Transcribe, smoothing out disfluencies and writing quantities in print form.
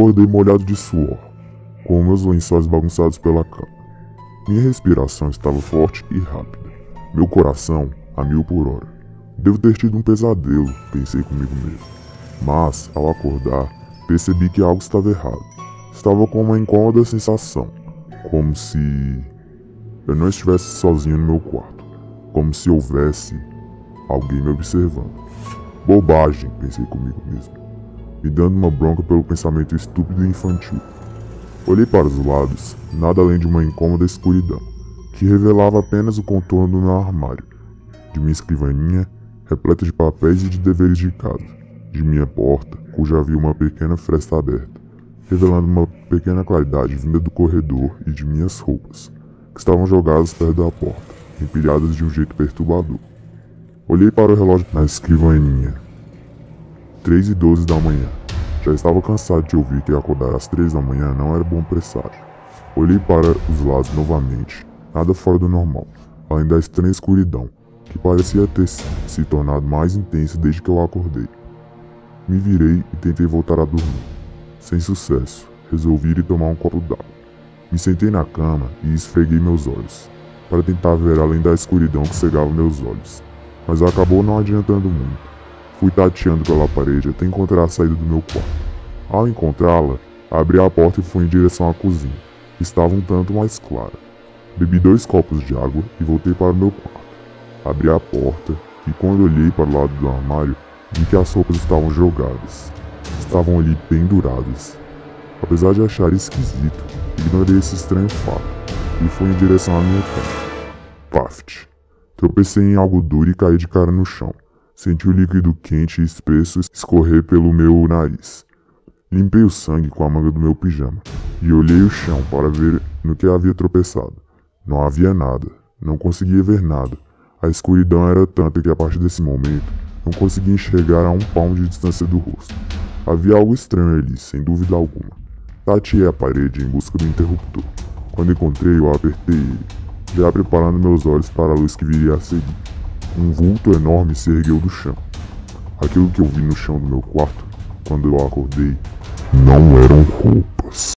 Acordei molhado de suor, com meus lençóis bagunçados pela cama. Minha respiração estava forte e rápida, meu coração a 1000 por hora. Devo ter tido um pesadelo, pensei comigo mesmo. Mas, ao acordar, percebi que algo estava errado. Estava com uma incômoda sensação, como se eu não estivesse sozinho no meu quarto, como se houvesse alguém me observando. Bobagem, pensei comigo mesmo, me dando uma bronca pelo pensamento estúpido e infantil. Olhei para os lados, nada além de uma incômoda escuridão, que revelava apenas o contorno do meu armário, de minha escrivaninha, repleta de papéis e de deveres de casa, de minha porta, cuja havia uma pequena fresta aberta, revelando uma pequena claridade vinda do corredor, e de minhas roupas, que estavam jogadas perto da porta, empilhadas de um jeito perturbador. Olhei para o relógio na escrivaninha. 3h12 da manhã. Já estava cansado de ouvir que acordar às 3 da manhã não era bom presságio. Olhei para os lados novamente, nada fora do normal, além da estranha escuridão, que parecia ter se tornado mais intensa desde que eu acordei. Me virei e tentei voltar a dormir. Sem sucesso, resolvi ir tomar um copo d'água. Me sentei na cama e esfreguei meus olhos, para tentar ver além da escuridão que cegava meus olhos, mas acabou não adiantando muito. Fui tateando pela parede até encontrar a saída do meu quarto. Ao encontrá-la, abri a porta e fui em direção à cozinha, que estava um tanto mais clara. Bebi 2 copos de água e voltei para o meu quarto. Abri a porta e, quando olhei para o lado do armário, vi que as roupas estavam jogadas. Estavam ali penduradas. Apesar de achar esquisito, ignorei esse estranho fato e fui em direção à minha cama. Paft! Tropecei em algo duro e caí de cara no chão. Senti o líquido quente e espesso escorrer pelo meu nariz. Limpei o sangue com a manga do meu pijama e olhei o chão para ver no que havia tropeçado. Não havia nada. Não conseguia ver nada. A escuridão era tanta que a partir desse momento não conseguia enxergar a 1 palmo de distância do rosto. Havia algo estranho ali, sem dúvida alguma. Tateei a parede em busca do interruptor. Quando encontrei, eu apertei ele, já preparando meus olhos para a luz que viria a seguir. Um vulto enorme se ergueu do chão. Aquilo que eu vi no chão do meu quarto, quando eu acordei, não eram roupas.